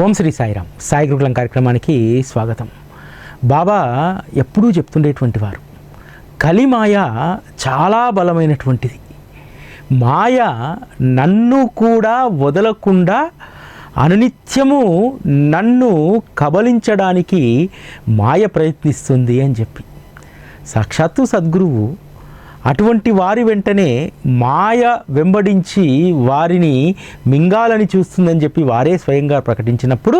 ఓం శ్రీ సాయిరామ్. సాయి గురుకులం కార్యక్రమానికి స్వాగతం. బాబా ఎప్పుడూ చెప్తుండేటువంటి వారు, కలిమాయ చాలా బలమైనటువంటిది. మాయ నన్ను కూడా వదలకుండా అనునిత్యము నన్ను కబలించడానికి మాయ ప్రయత్నిస్తుంది అని చెప్పి సాక్షాత్తు సద్గురువు అటువంటి వారి వెంటనే మాయ వెంబడించి వారిని మింగాలని చూస్తుందని చెప్పి వారే స్వయంగా ప్రకటించినప్పుడు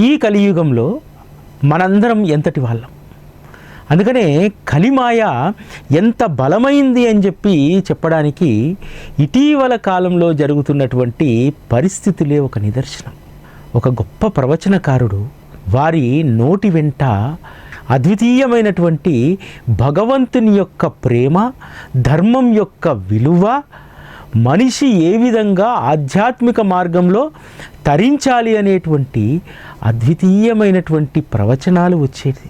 ఈ కలియుగంలో మనందరం ఎంతటి వాళ్ళం. అందుకనే కలిమాయ ఎంత బలమైంది అని చెప్పి చెప్పడానికి ఇటీవల కాలంలో జరుగుతున్నటువంటి పరిస్థితులే ఒక నిదర్శనం. ఒక గొప్ప ప్రవచనకారుడు వారి నోటి వెంట అద్వితీయమైనటువంటి భగవంతుని యొక్క ప్రేమ, ధర్మం యొక్క విలువ, మనిషి ఏ విధంగా ఆధ్యాత్మిక మార్గంలో తరించాలి అనేటువంటి అద్వితీయమైనటువంటి ప్రవచనాలు వచ్చేది.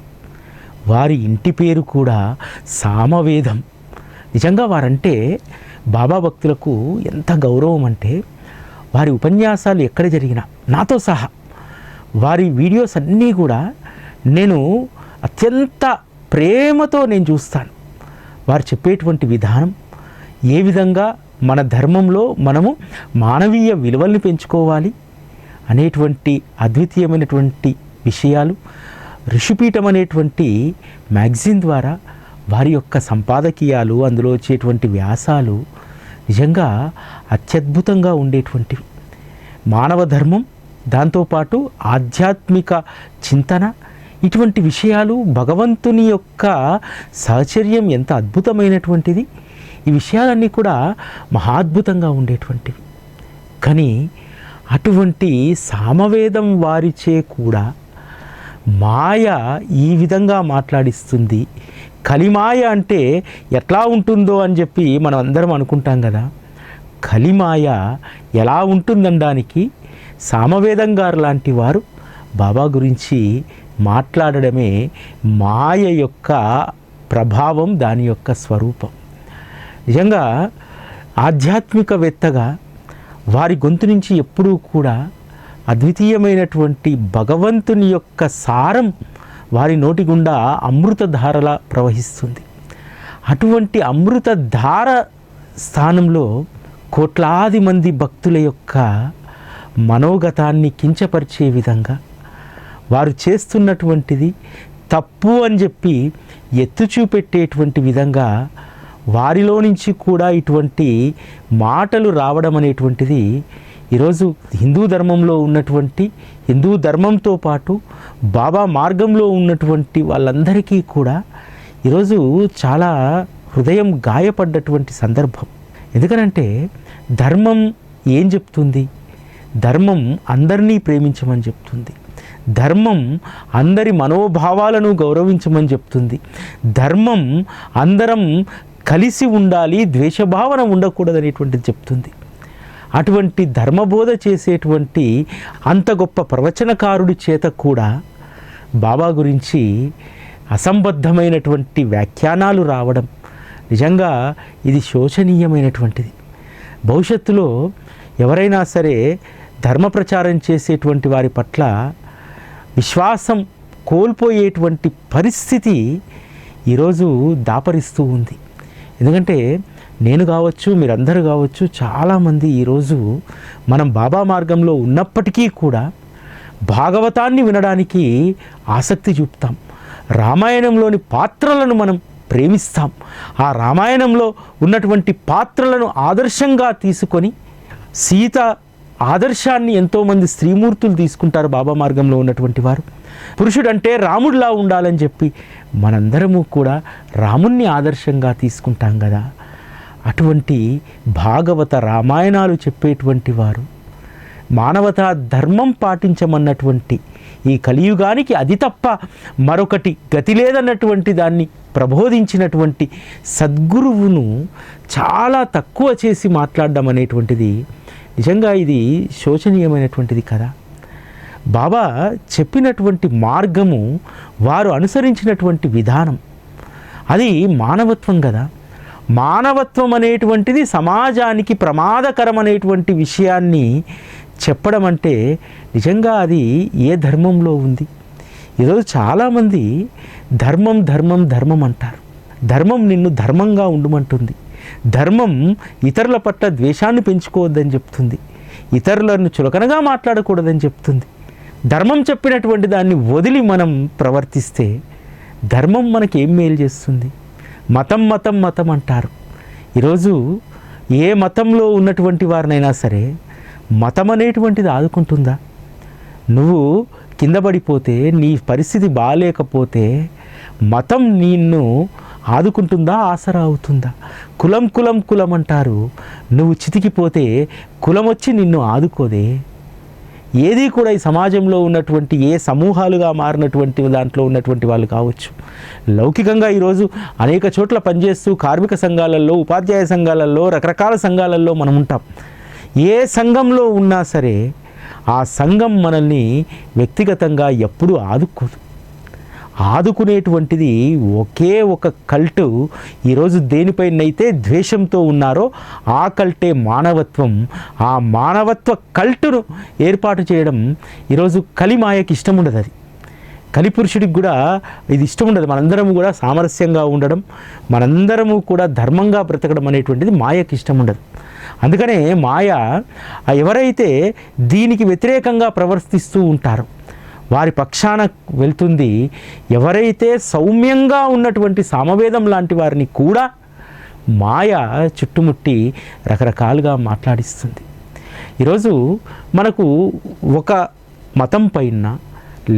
వారి ఇంటి పేరు కూడా సామవేదం. నిజంగా వారంటే బాబా భక్తులకు ఎంత గౌరవం అంటే, వారి ఉపన్యాసాలు ఎక్కడ జరిగినా నాతో సహా వారి వీడియోస్ అన్నీ కూడా నేను అత్యంత ప్రేమతో నేను చూస్తాను. వారు చెప్పేటువంటి విధానం, ఏ విధంగా మన ధర్మంలో మనము మానవీయ విలువల్ని పెంచుకోవాలి అనేటువంటి అద్వితీయమైనటువంటి విషయాలు ఋషిపీఠం అనేటువంటి మ్యాగజైన్ ద్వారా వారి యొక్క సంపాదకీయాలు, అందులో వచ్చేటువంటి వ్యాసాలు నిజంగా అత్యద్భుతంగా ఉండేటువంటివి. మానవ ధర్మం, దాంతోపాటు ఆధ్యాత్మిక చింతన, ఇటువంటి విషయాలు, భగవంతుని యొక్క సహచర్యం ఎంత అద్భుతమైనటువంటిది. ఈ విషయాలన్నీ కూడా మహాద్భుతంగా ఉండేటువంటివి. కానీ అటువంటి సామవేదం వారిచే కూడా మాయ ఈ విధంగా మాట్లాడిస్తుంది. కలిమాయ అంటే ఎట్లా ఉంటుందో అని చెప్పి మనం అందరం అనుకుంటాం కదా. కలిమాయ ఎలా ఉంటుందనడానికి సామవేదం గారు లాంటి వారు బాబా గురించి మాట్లాడడమే మాయ యొక్క ప్రభావం, దాని యొక్క స్వరూపం. నిజంగా ఆధ్యాత్మికవేత్తగా వారి గొంతు నుంచి ఎప్పుడూ కూడా అద్వితీయమైనటువంటి భగవంతుని యొక్క సారం వారి నోటి గుండా అమృతధారలా ప్రవహిస్తుంది. అటువంటి అమృతధార స్థానంలో కోట్లాది మంది భక్తుల యొక్క మనోగతాన్ని కించపరిచే విధంగా వారు చేస్తున్నటువంటిది తప్పు అని చెప్పి ఎత్తు చూపెట్టేటువంటి విధంగా వారిలో నుంచి కూడా ఇటువంటి మాటలు రావడం అనేటువంటిది ఈరోజు హిందూ ధర్మంలో ఉన్నటువంటి, హిందూ ధర్మంతో పాటు బాబా మార్గంలో ఉన్నటువంటి వాళ్ళందరికీ కూడా ఈరోజు చాలా హృదయం గాయపడ్డటువంటి సందర్భం. ఎందుకనంటే ధర్మం ఏం చెప్తుంది? ధర్మం అందరినీ ప్రేమించమని చెప్తుంది. ధర్మం అందరి మనోభావాలను గౌరవించమని చెప్తుంది. ధర్మం అందరం కలిసి ఉండాలి, ద్వేషభావన ఉండకూడదనేటువంటిది చెప్తుంది. అటువంటి ధర్మబోధ చేసేటువంటి అంత గొప్ప ప్రవచనకారుడి చేత కూడా బాబా గురించి అసంబద్ధమైనటువంటి వ్యాఖ్యానాలు రావడం నిజంగా ఇది శోచనీయమైనటువంటిది. భవిష్యత్తులో ఎవరైనా సరే ధర్మ ప్రచారం చేసేటువంటి వారి పట్ల విశ్వాసం కోల్పోయేటువంటి పరిస్థితి ఈరోజు దాపరిస్తూ ఉంది. ఎందుకంటే నేను కావచ్చు, మీరందరూ కావచ్చు, చాలామంది ఈరోజు మనం బాబా మార్గంలో ఉన్నప్పటికీ కూడా భాగవతాన్ని వినడానికి ఆసక్తి చూపుతాం. రామాయణంలోని పాత్రలను మనం ప్రేమిస్తాం. ఆ రామాయణంలో ఉన్నటువంటి పాత్రలను ఆదర్శంగా తీసుకొని సీత ఆదర్శాన్ని ఎంతోమంది స్త్రీమూర్తులు తీసుకుంటారు బాబా మార్గంలో ఉన్నటువంటి వారు. పురుషుడంటే రాముడిలా ఉండాలని చెప్పి మనందరము కూడా రాముణ్ణి ఆదర్శంగా తీసుకుంటాం కదా. అటువంటి భాగవత రామాయణాలు చెప్పేటువంటి వారు మానవతా ధర్మం పాటించమన్నటువంటి ఈ కలియుగానికి అది తప్ప మరొకటి గతి లేదన్నటువంటి దాన్ని ప్రబోధించినటువంటి సద్గురువును చాలా తక్కువ చేసి మాట్లాడడం అనేటువంటిది నిజంగా ఇది శోచనీయమైనటువంటిది కదా. బాబా చెప్పినటువంటి మార్గము, వారు అనుసరించినటువంటి విధానం, అది మానవత్వం కదా. మానవత్వం అనేటువంటిది సమాజానికి ప్రమాదకరం అనేటువంటి విషయాన్ని చెప్పడం అంటే నిజంగా అది ఏ ధర్మంలో ఉంది? ఈరోజు చాలామంది ధర్మం ధర్మం ధర్మం అంటారు. ధర్మం నిన్ను ధర్మంగా ఉండమంటుంది. ధర్మం ఇతరుల పట్ల ద్వేషాన్ని పెంచుకోవద్దని చెప్తుంది. ఇతరులను చులకనగా మాట్లాడకూడదని చెప్తుంది. ధర్మం చెప్పినటువంటి దాన్ని వదిలి మనం ప్రవర్తిస్తే ధర్మం మనకి ఏం మేలు చేస్తుంది? మతం మతం మతం అంటారు. ఈరోజు ఏ మతంలో ఉన్నటువంటి వారినైనా సరే మతం అనేటువంటిది ఆదుకుంటుందా? నువ్వు కింద పడిపోతే, నీ పరిస్థితి బాగాలేకపోతే మతం నిన్ను ఆదుకుంటుందా, ఆసరా అవుతుందా? కులం కులం కులం అంటారు. నువ్వు చితికిపోతే కులం వచ్చి నిన్ను ఆదుకోదే. ఏది కూడా ఈ సమాజంలో ఉన్నటువంటి ఏ సమూహాలుగా మారినటువంటి దాంట్లో ఉన్నటువంటి వాళ్ళు కావచ్చు, లౌకికంగా ఈరోజు అనేక చోట్ల పనిచేస్తూ కార్మిక సంఘాలలో, ఉపాధ్యాయ సంఘాలలో, రకరకాల సంఘాలలో మనం ఉంటాం. ఏ సంఘంలో ఉన్నా సరే ఆ సంఘం మనల్ని వ్యక్తిగతంగా ఎప్పుడూ ఆదుకోదు. ఆదుకునేటువంటిది ఒకే ఒక కల్టు. ఈరోజు దేనిపైనైతే ద్వేషంతో ఉన్నారో ఆ కల్టే మానవత్వం. ఆ మానవత్వ కల్టును ఏర్పాటు చేయడం ఈరోజు కలిమాయకి ఇష్టం ఉండదు. అది కలిపురుషుడికి కూడా ఇది ఇష్టం ఉండదు. మనందరము కూడా సామరస్యంగా ఉండడం, మనందరము కూడా ధర్మంగా బ్రతకడం అనేటువంటిది మాయకి ఇష్టం ఉండదు. అందుకనే మాయ ఎవరైతే దీనికి వ్యతిరేకంగా ప్రవర్తిస్తూ ఉంటారో వారి పక్షాన వెళ్తుంది. ఎవరైతే సౌమ్యంగా ఉన్నటువంటి సామవేదం లాంటి వారిని కూడా మాయ చుట్టుముట్టి రకరకాలుగా మాట్లాడిస్తుంది. ఈరోజు మనకు ఒక మతం పైన,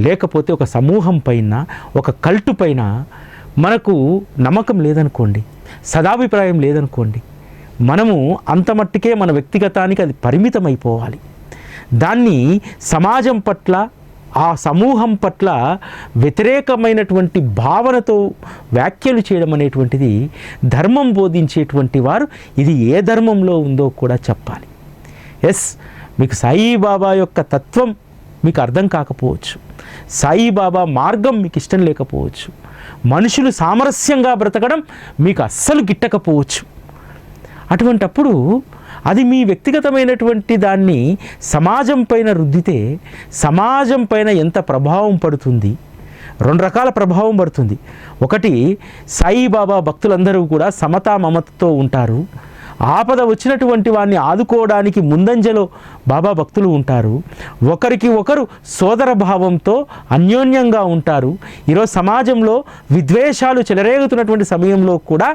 లేకపోతే ఒక సమూహం పైన, ఒక కల్టు పైన మనకు నమ్మకం లేదనుకోండి, సదాభిప్రాయం లేదనుకోండి, మనము అంత మట్టుకే మన వ్యక్తిగతానికి అది పరిమితం అయిపోవాలి. దాన్ని సమాజం పట్ల, ఆ సమూహం పట్ల వ్యతిరేకమైనటువంటి భావనతో వ్యాఖ్యలు చేయడం అనేటువంటిది ధర్మం బోధించేటువంటి వారు ఇది ఏ ధర్మంలో ఉందో కూడా చెప్పాలి. ఎస్, మీకు సాయిబాబా యొక్క తత్వం మీకు అర్థం కాకపోవచ్చు, సాయిబాబా మార్గం మీకు ఇష్టం లేకపోవచ్చు, మనుషులు సామరస్యంగా బ్రతకడం మీకు అస్సలు గిట్టకపోవచ్చు. అటువంటప్పుడు అది మీ వ్యక్తిగతమైనటువంటి దాన్ని సమాజం పైన రుద్దితే సమాజం పైన ఎంత ప్రభావం పడుతుంది? రెండు రకాల ప్రభావం పడుతుంది. ఒకటి, సాయిబాబా భక్తులందరూ కూడా సమతా మమతతో ఉంటారు. ఆపద వచ్చినటువంటి వారిని ఆదుకోవడానికి ముందంజలో బాబా భక్తులు ఉంటారు. ఒకరికి ఒకరు సోదర భావంతో అన్యోన్యంగా ఉంటారు. ఈరోజు సమాజంలో విద్వేషాలు చెలరేగుతున్నటువంటి సమయంలో కూడా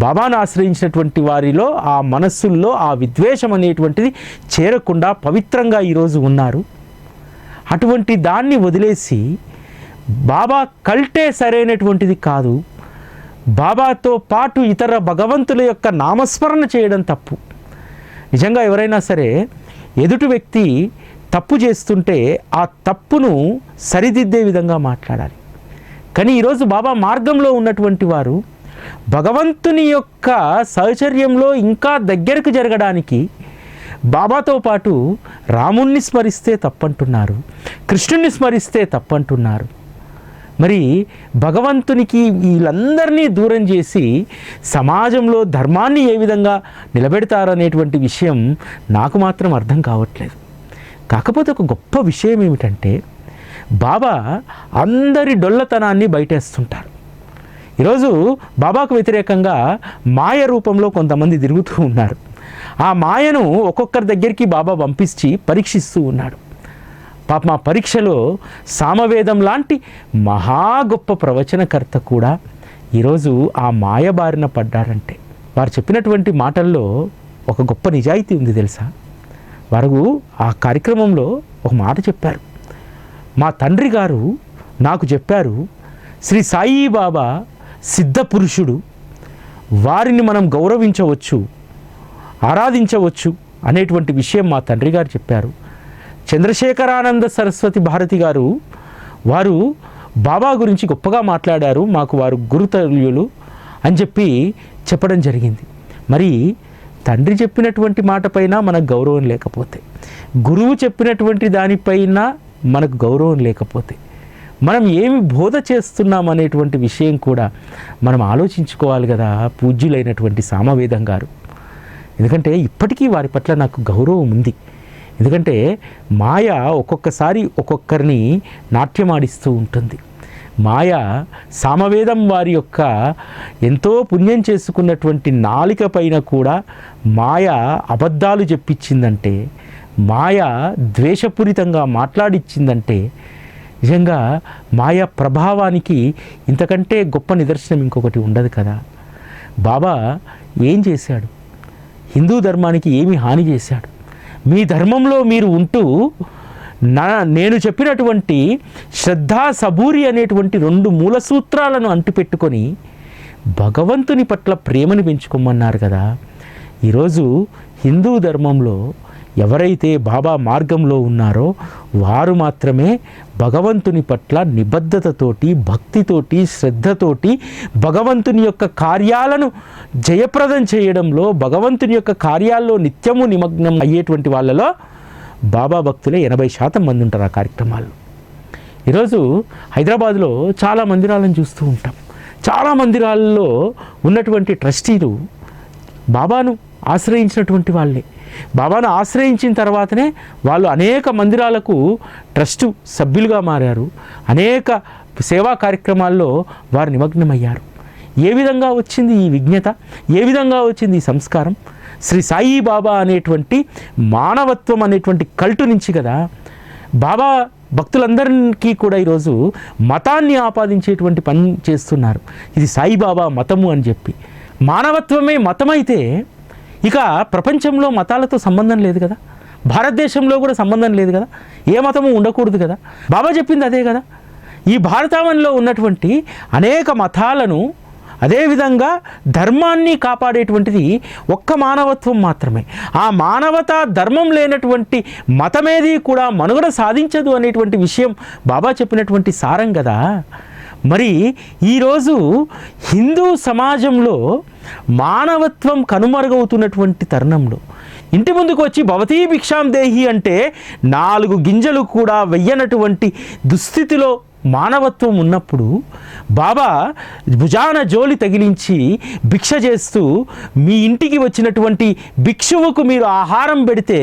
బాబాను ఆశ్రయించినటువంటి వారిలో ఆ మనస్సుల్లో ఆ విద్వేషం అనేటువంటిది చేరకుండా పవిత్రంగా ఈరోజు ఉన్నారు. అటువంటి దాన్ని వదిలేసి బాబా కల్టే సరైనటువంటిది కాదు, బాబాతో పాటు ఇతర భగవంతుల యొక్క నామస్మరణ చేయడం తప్పు. నిజంగా ఎవరైనా సరే ఎదుటి వ్యక్తి తప్పు చేస్తుంటే ఆ తప్పును సరిదిద్దే విధంగా మాట్లాడాలి. కానీ ఈరోజు బాబా మార్గంలో ఉన్నటువంటి వారు భగవంతుని యొక్క సహచర్యంలో ఇంకా దగ్గరకు జరగడానికి బాబాతో పాటు రాముణ్ణి స్మరిస్తే తప్పంటున్నారు, కృష్ణుణ్ణి స్మరిస్తే తప్పంటున్నారు. మరి భగవంతునికి వీళ్ళందరినీ దూరం చేసి సమాజంలో ధర్మాన్ని ఏ విధంగా నిలబెడతారనేటువంటి విషయం నాకు మాత్రం అర్థం కావట్లేదు. కాకపోతే ఒక గొప్ప విషయం ఏమిటంటే బాబా అందరి డొల్లతనాన్ని బయటేస్తుంటారు. ఈరోజు బాబాకు వ్యతిరేకంగా మాయ రూపంలో కొంతమంది తిరుగుతూ ఉన్నారు. ఆ మాయను ఒక్కొక్కరి దగ్గరికి బాబా పంపించి పరీక్షిస్తూ ఉన్నాడు. పాప మా పరీక్షలో సామవేదం లాంటి మహా గొప్ప ప్రవచనకర్త కూడా ఈరోజు ఆ మాయ బారిన పడ్డారంటే వారు చెప్పినటువంటి మాటల్లో ఒక గొప్ప నిజాయితీ ఉంది తెలుసా. వారు ఆ కార్యక్రమంలో ఒక మాట చెప్పారు. మా తండ్రి గారు నాకు చెప్పారు, శ్రీ సాయిబాబా సిద్ధపురుషుడు, వారిని మనం గౌరవించవచ్చు, ఆరాధించవచ్చు అనేటువంటి విషయం మా తండ్రి గారు చెప్పారు. చంద్రశేఖరానంద సరస్వతి భారతి గారు వారు బాబా గురించి గొప్పగా మాట్లాడారు, మాకు వారు గురుతుల్యులు అని చెప్పడం జరిగింది. మరి తండ్రి చెప్పినటువంటి మాట పైన మనకు గౌరవం లేకపోతే, గురువు చెప్పినటువంటి దానిపైన మనకు గౌరవం లేకపోతే మనం ఏమి బోధ చేస్తున్నాం అనేటువంటి విషయం కూడా మనం ఆలోచించుకోవాలి కదా పూజ్యులైనటువంటి సామవేదం గారు. ఎందుకంటే ఇప్పటికీ వారి పట్ల నాకు గౌరవం ఉంది. ఎందుకంటే మాయ ఒక్కొక్కసారి ఒక్కొక్కరిని నాట్యమాడిస్తూ ఉంటుంది. మాయ సామవేదం వారి యొక్క ఎంతో పుణ్యం చేసుకున్నటువంటి నాలిక పైన కూడా మాయ అబద్ధాలు చెప్పించిందంటే, మాయ ద్వేషపూరితంగా మాట్లాడిచ్చిందంటే నిజంగా మాయ ప్రభావానికి ఇంతకంటే గొప్ప నిదర్శనం ఇంకొకటి ఉండదు కదా. బాబా ఏం చేశాడు? హిందూ ధర్మానికి ఏమి హాని చేశాడు? మీ ధర్మంలో మీరు ఉంటూ నేను చెప్పినటువంటి శ్రద్ధా సబూరి అనేటువంటి 2 మూల సూత్రాలను అంటిపెట్టుకొని భగవంతుని పట్ల ప్రేమను పెంచుకోమన్నారు కదా. ఈరోజు హిందూ ధర్మంలో ఎవరైతే బాబా మార్గంలో ఉన్నారో వారు మాత్రమే భగవంతుని పట్ల నిబద్ధతతోటి, భక్తితోటి, శ్రద్ధతోటి భగవంతుని యొక్క కార్యాలను జయప్రదం చేయడంలో, భగవంతుని యొక్క కార్యాల్లో నిత్యము నిమగ్నం అయ్యేటువంటి వాళ్ళలో బాబా భక్తులే 80% మంది ఉంటారు ఆ కార్యక్రమాల్లో. ఈరోజు హైదరాబాద్లో చాలా మందిరాలను చూస్తూ ఉంటాం. చాలా మందిరాల్లో ఉన్నటువంటి ట్రస్టీలు బాబాను ఆశ్రయించినటువంటి వాళ్ళే. బాబాను ఆశ్రయించిన తర్వాతనే వాళ్ళు అనేక మందిరాలకు ట్రస్టు సభ్యులుగా మారారు. అనేక సేవా కార్యక్రమాల్లో వారు నిమగ్నమయ్యారు. ఏ విధంగా వచ్చింది ఈ విజ్ఞత? ఏ విధంగా వచ్చింది ఈ సంస్కారం? శ్రీ సాయి బాబా అనేటువంటి మానవత్వం అనేటువంటి కల్టు నుంచి కదా. బాబా భక్తులందరికీ కూడా ఈరోజు మతాన్ని ఆపాదించేటువంటి పని చేస్తున్నారు. ఇది సాయిబాబా మతము అని చెప్పి. మానవత్వమే మతమైతే ఇక ప్రపంచంలో మతాలతో సంబంధం లేదు కదా, భారతదేశంలో కూడా సంబంధం లేదు కదా, ఏ మతము ఉండకూడదు కదా. బాబా చెప్పింది అదే కదా. ఈ భారతావనిలో ఉన్నటువంటి అనేక మతాలను, అదేవిధంగా ధర్మాన్ని కాపాడేటువంటిది ఒక్క మానవత్వం మాత్రమే. ఆ మానవతా ధర్మం లేనటువంటి మతమేది కూడా మనుగడ సాధించదు అనేటువంటి విషయం బాబా చెప్పినటువంటి సారం కదా. మరి ఈరోజు హిందూ సమాజంలో మానవత్వం కనుమరుగవుతున్నటువంటి తరుణంలో ఇంటి ముందుకు వచ్చి భవతీ భిక్షాం దేహి అంటే 4 గింజలు కూడా వెయ్యనటువంటి దుస్థితిలో మానవత్వం ఉన్నప్పుడు బాబా భుజాన జోలి తగిలించి భిక్ష చేస్తూ మీ ఇంటికి వచ్చినటువంటి భిక్షువుకు మీరు ఆహారం పెడితే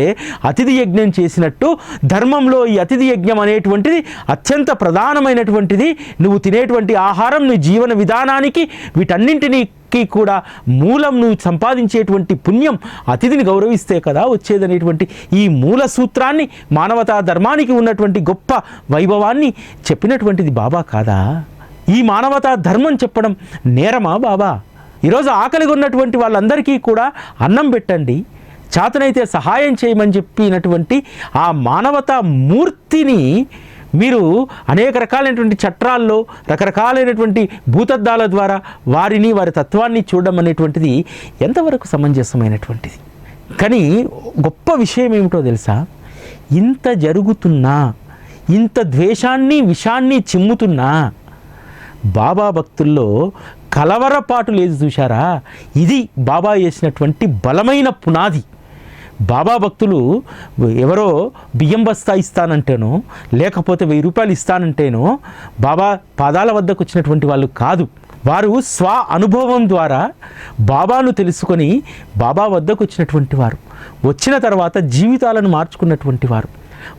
అతిథి యజ్ఞం చేసినట్టు, ధర్మంలో ఈ అతిథి యజ్ఞం అనేటువంటిది అత్యంత ప్రధానమైనటువంటిది. నువ్వు తినేటువంటి ఆహారం నీ జీవన విధానానికి వీటన్నింటినీ కూడా మూలం నువ్వు సంపాదించేటువంటి పుణ్యం అతిథిని గౌరవిస్తే కదా వచ్చేదనేటువంటి ఈ మూల సూత్రాన్ని, మానవతా ధర్మానికి ఉన్నటువంటి గొప్ప వైభవాన్ని చెప్పినటువంటిది బాబా కాదా? ఈ మానవతా ధర్మం చెప్పడం నేరమా బాబా? ఈరోజు ఆకలిగా ఉన్నటువంటి వాళ్ళందరికీ కూడా అన్నం పెట్టండి, చేతనైతే సహాయం చేయమని చెప్పినటువంటి ఆ మానవతా మూర్తిని మీరు అనేక రకాలైనటువంటి చట్టాల్లో, రకరకాలైనటువంటి భూతద్దాల ద్వారా వారి తత్వాన్ని చూడడం అనేటువంటిది ఎంతవరకు సమంజసమైనటువంటిది? కానీ గొప్ప విషయం ఏమిటో తెలుసా? ఇంత జరుగుతున్నా, ఇంత ద్వేషాన్ని, విషాన్ని చిమ్ముతున్నా బాబా భక్తుల్లో కలవరపాటు లేదు చూశారా? ఇది బాబా చేసినటువంటి బలమైన పునాది. బాబా భక్తులు ఎవరో బియ్యం బస్తా ఇస్తానంటేనో, లేకపోతే 1000 రూపాయలు ఇస్తానంటేనో బాబా పాదాల వద్దకు వచ్చినటువంటి వాళ్ళు కాదు. వారు స్వ అనుభవం ద్వారా బాబాను తెలుసుకొని బాబా వద్దకు వచ్చినటువంటి వారు. వచ్చిన తర్వాత జీవితాలను మార్చుకున్నటువంటి వారు,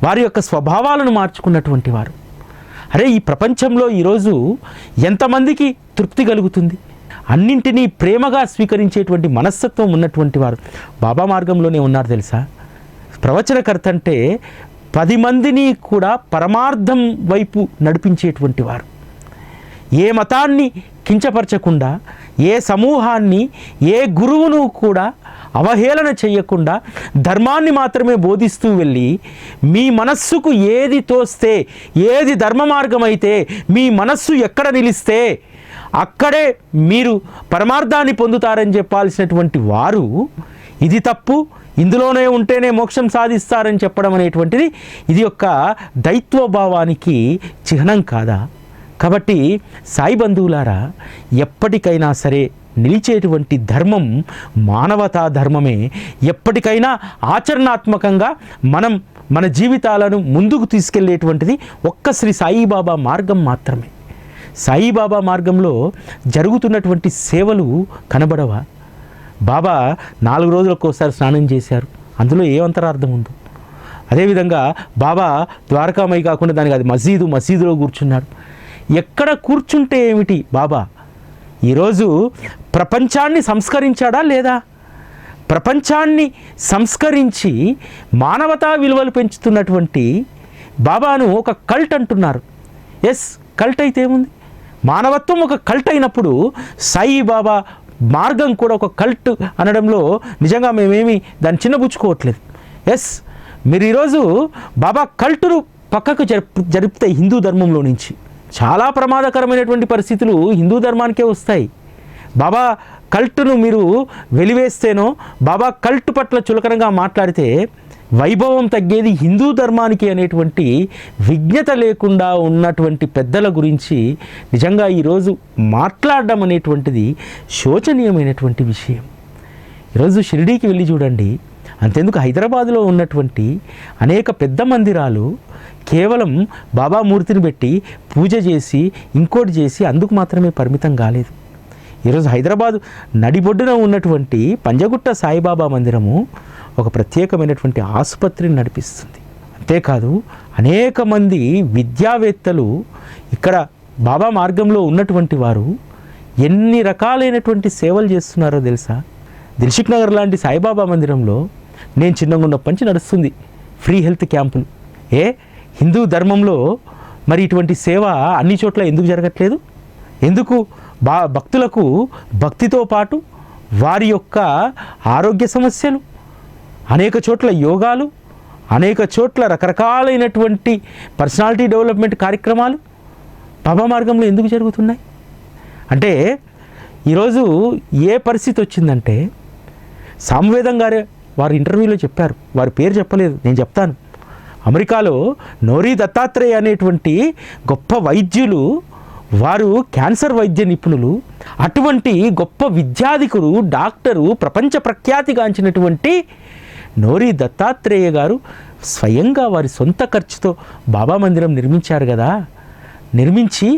వారి యొక్క స్వభావాలను మార్చుకున్నటువంటి వారు. అరే, ఈ ప్రపంచంలో ఈరోజు ఎంతమందికి తృప్తి కలుగుతుంది? అన్నింటినీ ప్రేమగా స్వీకరించేటువంటి మనస్తత్వం ఉన్నటువంటి వారు బాబా మార్గంలోనే ఉన్నారు తెలుసా. ప్రవచనకర్త అంటే 10 మందిని కూడా పరమార్థం వైపు నడిపించేటువంటి వారు. ఏ మతాన్ని కించపరచకుండా, ఏ సమూహాన్ని, ఏ గురువును కూడా అవహేళన చేయకుండా ధర్మాన్ని మాత్రమే బోధిస్తూ వెళ్ళి, మీ మనస్సుకు ఏది తోస్తే, ఏది ధర్మ మార్గమైతే, మీ మనస్సు ఎక్కడ నిలిస్తే అక్కడే మీరు పరమార్థాన్ని పొందుతారని చెప్పాల్సినటువంటి వారు ఇది తప్పు, ఇందులోనే ఉంటేనే మోక్షం సాధిస్తారని చెప్పడం అనేటువంటిది ఇది యొక్క దైత్వభావానికి చిహ్నం కాదా? కాబట్టి సాయి బంధువులారా, ఎప్పటికైనా సరే నిలిచేటువంటి ధర్మం మానవతా ధర్మమే. ఎప్పటికైనా ఆచరణాత్మకంగా మన జీవితాలను ముందుకు తీసుకెళ్లేటువంటిది ఒక్క శ్రీ సాయిబాబా మార్గం మాత్రమే. సాయిబాబా మార్గంలో జరుగుతున్నటువంటి సేవలు కనబడవా? బాబా 4 రోజులకు ఒకసారి స్నానం చేశారు. అందులో ఏ అంతరార్థం ఉందో? అదేవిధంగా బాబా ద్వారకామయ్య కాకుండా దానికి అది మసీదులో కూర్చున్నాడు. ఎక్కడ కూర్చుంటే ఏమిటి, బాబా ఈరోజు ప్రపంచాన్ని సంస్కరించాడా లేదా? ప్రపంచాన్ని సంస్కరించి మానవతా విలువలు పెంచుతున్నటువంటి బాబాను ఒక కల్ట్ అంటున్నారు. ఎస్, కల్ట్ అయితే ఏముంది? మానవత్వం ఒక కల్ట్ అయినప్పుడు సాయిబాబా మార్గం కూడా ఒక కల్ట్ అనడంలో నిజంగా మేమేమి దాన్ని చిన్నబుచ్చుకోవట్లేదు. ఎస్, మీరు ఈరోజు బాబా కల్టును పక్కకు జరిపితే హిందూ ధర్మంలో నుంచి చాలా ప్రమాదకరమైనటువంటి పరిస్థితులు హిందూ ధర్మానికే వస్తాయి. బాబా కల్టును మీరు వెలివేస్తేనో, బాబా కల్ట్ పట్ల చులకనగా మాట్లాడితే వైభవం తగ్గేది హిందూ ధర్మానికి అనేటువంటి విజ్ఞత లేకుండా ఉన్నటువంటి పెద్దల గురించి నిజంగా ఈరోజు మాట్లాడడం అనేటువంటిది శోచనీయమైనటువంటి విషయం. ఈరోజు షిరిడీకి వెళ్ళి చూడండి, అంతెందుకు హైదరాబాదులో ఉన్నటువంటి అనేక పెద్ద మందిరాలు కేవలం బాబా మూర్తిని పెట్టి పూజ చేసి ఇంకోటి చేసి అందుకు మాత్రమే పరిమితం కాలేదు. ఈరోజు హైదరాబాదు నడిబొడ్డున ఉన్నటువంటి పంజగుట్ట సాయిబాబా మందిరము ఒక ప్రత్యేకమైనటువంటి ఆసుపత్రిని నడిపిస్తుంది. అంతేకాదు అనేక మంది విద్యావేత్తలు ఇక్కడ బాబా మార్గంలో ఉన్నటువంటి వారు ఎన్ని రకాలైనటువంటి సేవలు చేస్తున్నారో తెలుసా? దిల్సుఖ్ నగర్ లాంటి సాయిబాబా మందిరంలో నేను చిన్నగా ఉన్నప్పటి నుంచి నడుస్తుంది ఫ్రీ హెల్త్ క్యాంపులు. హిందూ ధర్మంలో మరి ఇటువంటి సేవ అన్ని చోట్ల ఎందుకు జరగట్లేదు? ఎందుకు భక్తులకు భక్తితో పాటు వారి యొక్క ఆరోగ్య సమస్యలు, అనేక చోట్ల యోగాలు, అనేక చోట్ల రకరకాలైనటువంటి పర్సనాలిటీ డెవలప్మెంట్ కార్యక్రమాలు బాబా మార్గంలో ఎందుకు జరుగుతున్నాయి? అంటే ఈరోజు ఏ పరిస్థితి వచ్చిందంటే, సామవేదం గారే వారు ఇంటర్వ్యూలో చెప్పారు, వారి పేరు చెప్పలేదు, నేను చెప్తాను. అమెరికాలో నోరీ దత్తాత్రేయ అనేటువంటి గొప్ప వైద్యులు, వారు క్యాన్సర్ వైద్య నిపుణులు, అటువంటి గొప్ప విద్యాధికులు, డాక్టరు, ప్రపంచ ప్రఖ్యాతిగాంచినటువంటి నోరీ దత్తాత్రేయ గారు స్వయంగా వారి సొంత ఖర్చుతో బాబా మందిరం నిర్మించారు కదా. నిర్మించి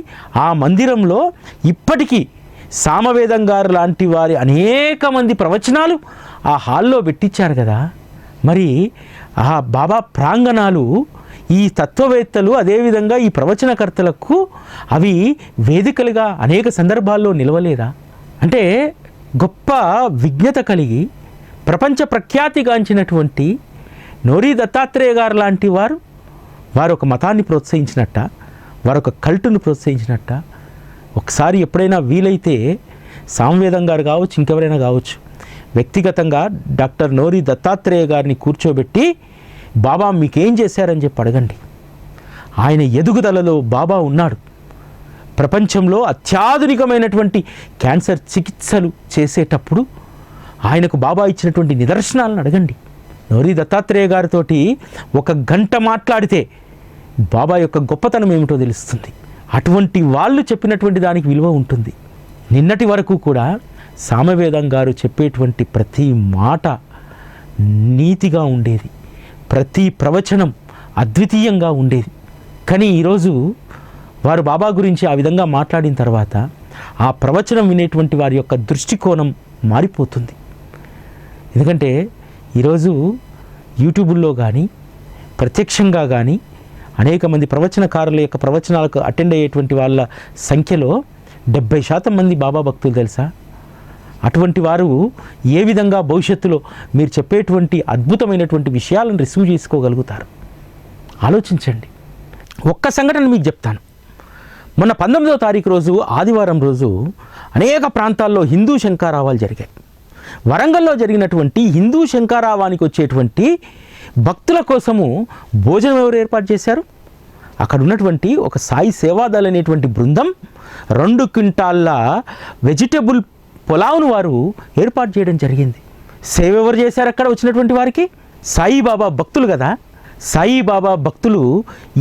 ఆ మందిరంలో ఇప్పటికీ సామవేదం గారు లాంటి వారి అనేక మంది ప్రవచనాలు ఆ హాల్లో పెట్టించారు కదా. మరి ఆ బాబా ప్రాంగణాలు ఈ తత్వవేత్తలు అదేవిధంగా ఈ ప్రవచనకర్తలకు అవి వేదికలుగా అనేక సందర్భాల్లో నిలవలేదా? అంటే గొప్ప విజ్ఞత కలిగి ప్రపంచ ప్రఖ్యాతిగాంచినటువంటి నోరీ దత్తాత్రేయ గారు లాంటి వారు ఒక మతాన్ని ప్రోత్సహించినట్ట, వారు ఒక కల్టును ప్రోత్సహించినట్ట. ఒకసారి ఎప్పుడైనా వీలైతే సామవేదం గారు కావచ్చు, ఇంకెవరైనా కావచ్చు, వ్యక్తిగతంగా డాక్టర్ నోరీ దత్తాత్రేయ గారిని కూర్చోబెట్టి బాబా మీకేం చేశారని చెప్పి అడగండి. ఆయన ఎదుగుదలలో బాబా ఉన్నాడు. ప్రపంచంలో అత్యాధునికమైనటువంటి క్యాన్సర్ చికిత్సలు చేసేటప్పుడు ఆయనకు బాబా ఇచ్చినటువంటి నిదర్శనాలను అడగండి. నోరీ దత్తాత్రేయ గారితోటి 1 గంట మాట్లాడితే బాబా యొక్క గొప్పతనం ఏమిటో తెలుస్తుంది. అటువంటి వాళ్ళు చెప్పినటువంటి దానికి విలువ ఉంటుంది. నిన్నటి వరకు కూడా సామవేదం గారు చెప్పేటువంటి ప్రతి మాట నీతిగా ఉండేది, ప్రతి ప్రవచనం అద్వితీయంగా ఉండేది. కానీ ఈరోజు వారు బాబా గురించి ఆ విధంగా మాట్లాడిన తర్వాత ఆ ప్రవచనం వినేటువంటి వారి యొక్క దృష్టికోణం మారిపోతుంది. ఎందుకంటే ఈరోజు యూట్యూబుల్లో కానీ ప్రత్యక్షంగా కానీ అనేక మంది ప్రవచనకారుల యొక్క ప్రవచనాలకు అటెండ్ అయ్యేటువంటి వాళ్ళ సంఖ్యలో 70% మంది బాబా భక్తులు తెలుసా? అటువంటి వారు ఏ విధంగా భవిష్యత్తులో మీరు చెప్పేటువంటి అద్భుతమైనటువంటి విషయాలను రిసీవ్ చేసుకోగలుగుతారు? ఆలోచించండి. ఒక్క సంఘటన మీకు చెప్తాను. మొన్న 19వ తారీఖు రోజు, ఆదివారం రోజు అనేక ప్రాంతాల్లో హిందూ శంఖారావాలు జరిగాయి. వరంగల్లో జరిగినటువంటి హిందూ శంఖారావానికి వచ్చేటువంటి భక్తుల కోసము భోజనం ఎవరు ఏర్పాటు చేశారు? అక్కడ ఉన్నటువంటి ఒక సాయి సేవాదల్ అనేటువంటి బృందం 2 క్వింటాళ్ళ వెజిటబుల్ పులావ్ను వారు ఏర్పాటు చేయడం జరిగింది. సేవ ఎవరు చేశారు అక్కడ వచ్చినటువంటి వారికి? సాయిబాబా భక్తులు కదా. సాయిబాబా భక్తులు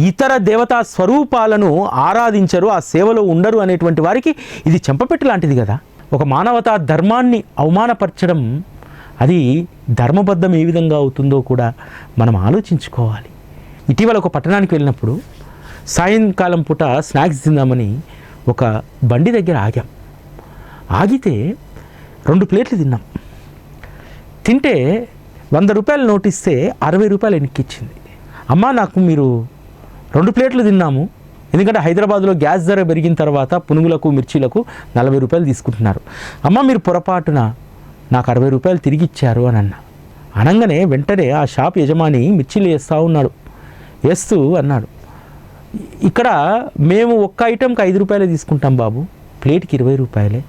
ఇతర దేవతా స్వరూపాలను ఆరాధించరు, ఆ సేవలో ఉండరు అనేటువంటి వారికి ఇది చెంపపెట్టు లాంటిది కదా. ఒక మానవతా ధర్మాన్ని అవమానపరచడం, అది ధర్మబద్ధం ఏ విధంగా అవుతుందో కూడా మనం ఆలోచించుకోవాలి. ఇటీవల ఒక పట్టణానికి వెళ్ళినప్పుడు సాయంకాలం పూట స్నాక్స్ తిందామని ఒక బండి దగ్గర ఆగాం. ఆగితే 2 ప్లేట్లు తిన్నాం. తింటే 100 రూపాయలు నోట్ ఇస్తే 60 రూపాయలు ఎన్నికిచ్చింది. అమ్మ నాకు మీరు 2 ప్లేట్లు తిన్నాము, ఎందుకంటే హైదరాబాద్లో గ్యాస్ ధర పెరిగిన తర్వాత పునుగులకు మిర్చీలకు 40 రూపాయలు తీసుకుంటున్నారు. అమ్మ మీరు పొరపాటున నాకు 60 రూపాయలు తిరిగి ఇచ్చారు అని అనగానే వెంటనే ఆ షాప్ యజమాని మిర్చీలు వేస్తూ ఉన్నాడు. వేస్తూ అన్నాడు, ఇక్కడ మేము ఒక్క ఐటెంకి 5 రూపాయలే తీసుకుంటాం బాబు, ప్లేట్కి 20 రూపాయలే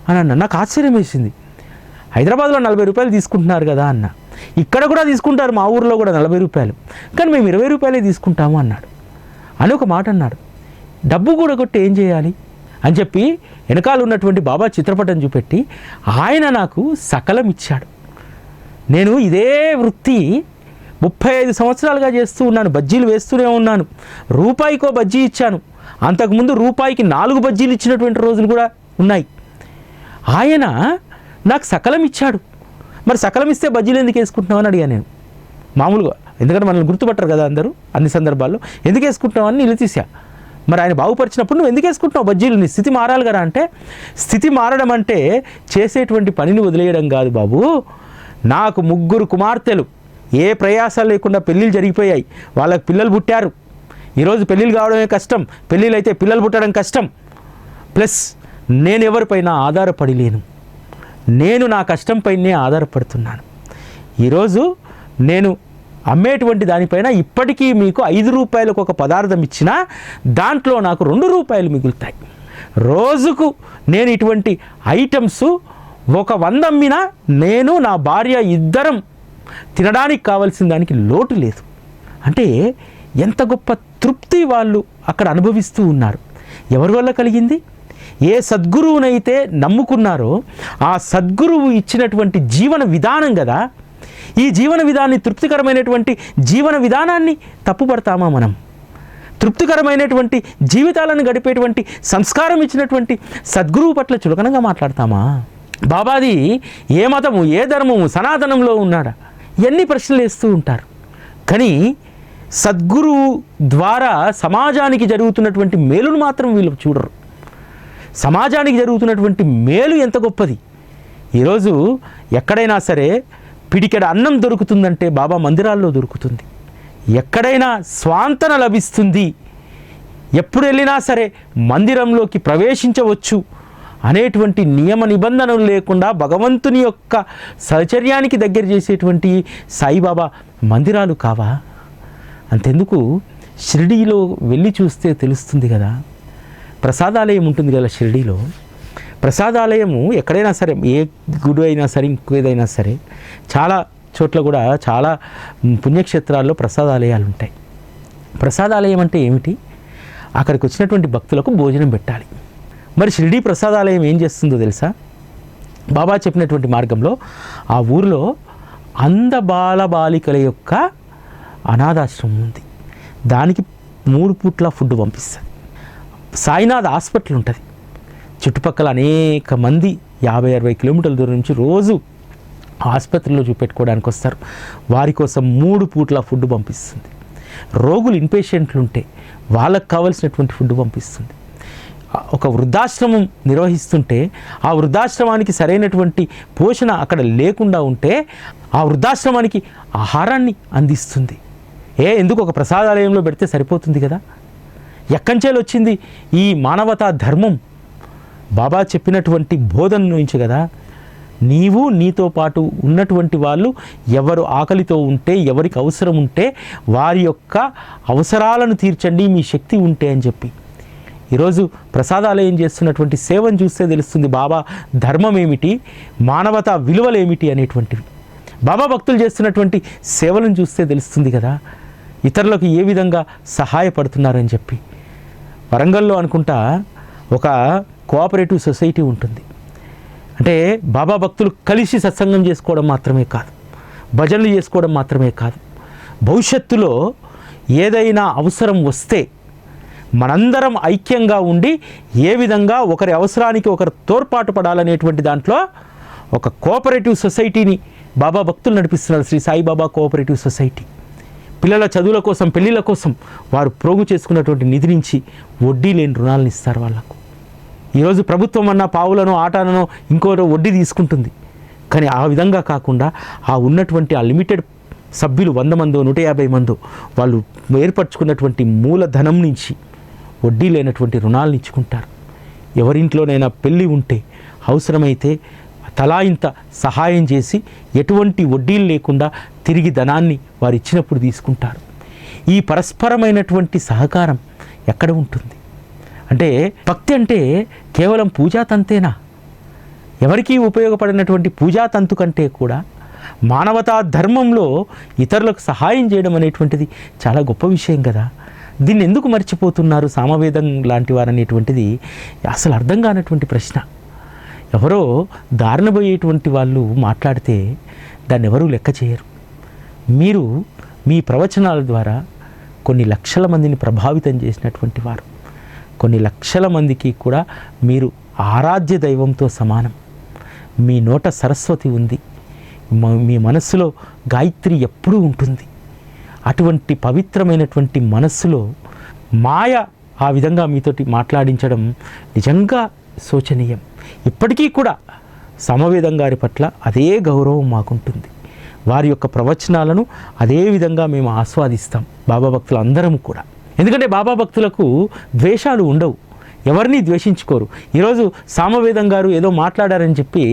అని అన్న. నాకు ఆశ్చర్యం వేసింది. హైదరాబాద్లో 40 రూపాయలు తీసుకుంటున్నారు కదా అన్న, ఇక్కడ కూడా తీసుకుంటారు, మా ఊర్లో కూడా 40 రూపాయలు, కానీ మేము 20 రూపాయలే తీసుకుంటాము అన్నాడు. అని ఒక మాట అన్నాడు. డబ్బు కూడా కొట్టి ఏం చేయాలి అని చెప్పి వెనకాల ఉన్నటువంటి బాబా చిత్రపటం చూపెట్టి ఆయన నాకు సకలం ఇచ్చాడు. నేను ఇదే వృత్తి 35 సంవత్సరాలుగా చేస్తూ ఉన్నాను, బజ్జీలు వేస్తూనే ఉన్నాను. రూపాయికో బజ్జీ ఇచ్చాను, అంతకుముందు రూపాయికి 4 బజ్జీలు ఇచ్చినటువంటి రోజులు కూడా ఉన్నాయి. ఆయన నాకు సకలం ఇచ్చాడు. మరి సకలం ఇస్తే బజ్జీలు ఎందుకు వేసుకుంటున్నామని అడిగాను నేను మామూలుగా, ఎందుకంటే మనల్ని గుర్తుపట్టరు కదా అందరూ అన్ని సందర్భాల్లో. ఎందుకు వేసుకుంటున్నామని నిలదీశా. మరి ఆయన బాగుపరిచినప్పుడు నువ్వు ఎందుకు వేసుకుంటున్నావు బజ్జీలు, నీ స్థితి మారాలి కదా అంటే, స్థితి మారడం అంటే చేసేటువంటి పనిని వదిలేయడం కాదు బాబు. నాకు 3 కుమార్తెలు, ఏ ప్రయాసాలు లేకుండా పెళ్ళిళ్ళు జరిగిపోయాయి, వాళ్ళకి పిల్లలు పుట్టారు. ఈరోజు పెళ్ళిళ్ళు కావడమే కష్టం, పెళ్ళిళ్ళు అయితే పిల్లలు పుట్టడం కష్టం. ప్లస్ నేను ఎవరిపైన ఆధారపడి లేను, నేను నా కష్టంపైనే ఆధారపడుతున్నాను. ఈరోజు నేను అమ్మేటువంటి దానిపైన ఇప్పటికీ మీకు 5 రూపాయలకు ఒక పదార్థం ఇచ్చినా దాంట్లో నాకు 2 రూపాయలు మిగులుతాయి. రోజుకు నేను ఇటువంటి ఐటమ్స్ ఒక 100 అమ్మినా నేను నా భార్య ఇద్దరం తినడానికి కావాల్సిన దానికి లోటు లేదు. అంటే ఎంత గొప్ప తృప్తి వాళ్ళు అక్కడ అనుభవిస్తూ ఉన్నారు. ఎవరి వల్ల కలిగింది? ఏ సద్గురువునైతే నమ్ముకున్నారో ఆ సద్గురువు ఇచ్చినటువంటి జీవన విధానం కదా. ఈ జీవన విధానాన్ని, తృప్తికరమైనటువంటి జీవన విధానాన్ని తప్పుపడతామా మనం? తృప్తికరమైనటువంటి జీవితాలను గడిపేటువంటి సంస్కారం ఇచ్చినటువంటి సద్గురువు పట్ల చులకనగా మాట్లాడతామా? బాబాది ఏ మతము, ఏ ధర్మము, సనాతనంలో ఉన్నాడా, ఎన్ని ప్రశ్నలు వేస్తూ ఉంటారు. కానీ సద్గురువు ద్వారా సమాజానికి జరుగుతున్నటువంటి మేలును మాత్రం వీళ్ళు చూడరు. సమాజానికి జరుగుతున్నటువంటి మేలు ఎంత గొప్పది. ఈరోజు ఎక్కడైనా సరే పిడికెడ అన్నం దొరుకుతుందంటే బాబా మందిరాల్లో దొరుకుతుంది. ఎక్కడైనా స్వాంతన లభిస్తుంది, ఎప్పుడు వెళ్ళినా సరే మందిరంలోకి ప్రవేశించవచ్చు అనేటువంటి నియమ నిబంధనలు లేకుండా భగవంతుని యొక్క సహచర్యానికి దగ్గర చేసేటువంటి సాయిబాబా మందిరాలు కావా? అంతెందుకు షిరిడీలో వెళ్ళి చూస్తే తెలుస్తుంది కదా. ప్రసాదాలయం ఉంటుంది కదా షిరిడీలో. ప్రసాదాలయము ఎక్కడైనా సరే, ఏ గుడి అయినా సరే, ఇంకేదైనా సరే, చాలా చోట్ల కూడా చాలా పుణ్యక్షేత్రాల్లో ప్రసాదాలయాలు ఉంటాయి. ప్రసాదాలయం అంటే ఏమిటి? అక్కడికి వచ్చినటువంటి భక్తులకు భోజనం పెట్టాలి. మరి షిరిడీ ప్రసాదాలయం ఏం చేస్తుందో తెలుసా? బాబా చెప్పినటువంటి మార్గంలో ఆ ఊరిలో అంధ బాలికల యొక్క అనాథాశ్రమం ఉంది. దానికి 3 పూట్ల ఫుడ్ పంపిస్తుంది. సాయినాథ్ హాస్పిటల్ ఉంటుంది, చుట్టుపక్కల అనేక మంది 50-60 కిలోమీటర్ల దూరం నుంచి రోజు ఆసుపత్రిలో చూపెట్టుకోవడానికి వస్తారు. వారి కోసం 3 పూట్ల ఫుడ్ పంపిస్తుంది. రోగులు, ఇన్పేషెంట్లు ఉంటే వాళ్ళకు కావలసినటువంటి ఫుడ్ పంపిస్తుంది. ఒక వృద్ధాశ్రమం నిర్వహిస్తుంటే ఆ వృద్ధాశ్రమానికి సరైనటువంటి పోషణ అక్కడ లేకుండా ఉంటే ఆ వృద్ధాశ్రమానికి ఆహారాన్ని అందిస్తుంది. ఎందుకు ఒక ప్రసాదాలయంలో పెడితే సరిపోతుంది కదా? ఎక్కంచేలు వచ్చింది ఈ మానవతా ధర్మం? బాబా చెప్పినటువంటి బోధన నుంచి కదా. నీవు, నీతో పాటు ఉన్నటువంటి వాళ్ళు ఎవరు ఆకలితో ఉంటే, ఎవరికి అవసరం ఉంటే వారి యొక్క అవసరాలను తీర్చండి మీ శక్తి ఉంటే అని చెప్పి. ఈరోజు ప్రసాదాలయం చేస్తున్నటువంటి సేవను చూస్తే తెలుస్తుంది బాబా ధర్మం ఏమిటి, మానవతా విలువలు ఏమిటి అనేటువంటివి. బాబా భక్తులు చేస్తున్నటువంటి సేవలను చూస్తే తెలుస్తుంది కదా ఇతరులకు ఏ విధంగా సహాయపడుతున్నారని చెప్పి. వరంగల్లో అనుకుంటా ఒక కోఆపరేటివ్ సొసైటీ ఉంటుంది. అంటే బాబా భక్తులు కలిసి సత్సంగం చేసుకోవడం మాత్రమే కాదు, భజనలు చేసుకోవడం మాత్రమే కాదు, భవిష్యత్తులో ఏదైనా అవసరం వస్తే మనందరం ఐక్యంగా ఉండి ఏ విధంగా ఒకరి అవసరానికి ఒకరు తోడ్పాటు పడాలనేటువంటి దాంట్లో ఒక కోఆపరేటివ్ సొసైటీని బాబా భక్తులు నడిపిస్తున్నారు. Shri Saibaba cooperative society. పిల్లల చదువుల కోసం, పెళ్ళిళ్ళ కోసం వారు ప్రోగు చేసుకున్నటువంటి నిధి నుంచి వడ్డీ లేని రుణాలను ఇస్తారు వాళ్లకు. ఈరోజు ప్రభుత్వం అన్న పావులను, ఆటానో ఇంకో వడ్డీ తీసుకుంటుంది. కానీ ఆ విధంగా కాకుండా ఆ ఉన్నటువంటి ఆ లిమిటెడ్ సభ్యులు 100 మందో 150 మందో వాళ్ళు ఏర్పరచుకున్నటువంటి మూలధనం నుంచి వడ్డీ లేనటువంటి రుణాలను ఇచ్చుకుంటారు. ఎవరింట్లోనైనా పెళ్ళి ఉంటే అవసరమైతే తలా ఇంత సహాయం చేసి ఎటువంటి వడ్డీలు లేకుండా తిరిగి ధనాన్ని వారు ఇచ్చినప్పుడు తీసుకుంటారు. ఈ పరస్పరమైనటువంటి సహకారం ఎక్కడ ఉంటుంది? అంటే భక్తి అంటే కేవలం పూజాతంతేనా? ఎవరికీ ఉపయోగపడినటువంటి పూజాతంతు కంటే కూడా మానవతా ధర్మంలో ఇతరులకు సహాయం చేయడం అనేటువంటిది చాలా గొప్ప విషయం కదా. దీన్ని ఎందుకు మర్చిపోతున్నారు సామవేదం లాంటి వారు అనేటువంటిది అసలు అర్థం కానటువంటి ప్రశ్న. ఎవరో దారిన పోయేటువంటి వాళ్ళు మాట్లాడితే దాన్ని ఎవరూ లెక్క చేయరు. మీరు మీ ప్రవచనాల ద్వారా కొన్ని లక్షల మందిని ప్రభావితం చేసినటువంటి వారు. కొన్ని లక్షల మందికి కూడా మీరు ఆరాధ్య దైవంతో సమానం. మీ నోట సరస్వతి ఉంది, మీ మనస్సులో గాయత్రి ఎప్పుడూ ఉంటుంది. అటువంటి పవిత్రమైనటువంటి మనస్సులో మాయ ఆ విధంగా మీతోటి మాట్లాడించడం నిజంగా శోచనీయం. ఇప్పటికీ కూడా సమవేదం గారి పట్ల అదే గౌరవం మాకుంటుంది. వారి యొక్క ప్రవచనాలను అదే విధంగా మేము ఆస్వాదిస్తాం, బాబా భక్తులు అందరం కూడా. ఎందుకంటే బాబా భక్తులకు ద్వేషాలు ఉండవు, ఎవరిని ద్వేషించుకోరు. ఈరోజు సామవేదం గారు ఏదో మాట్లాడారని చెప్పి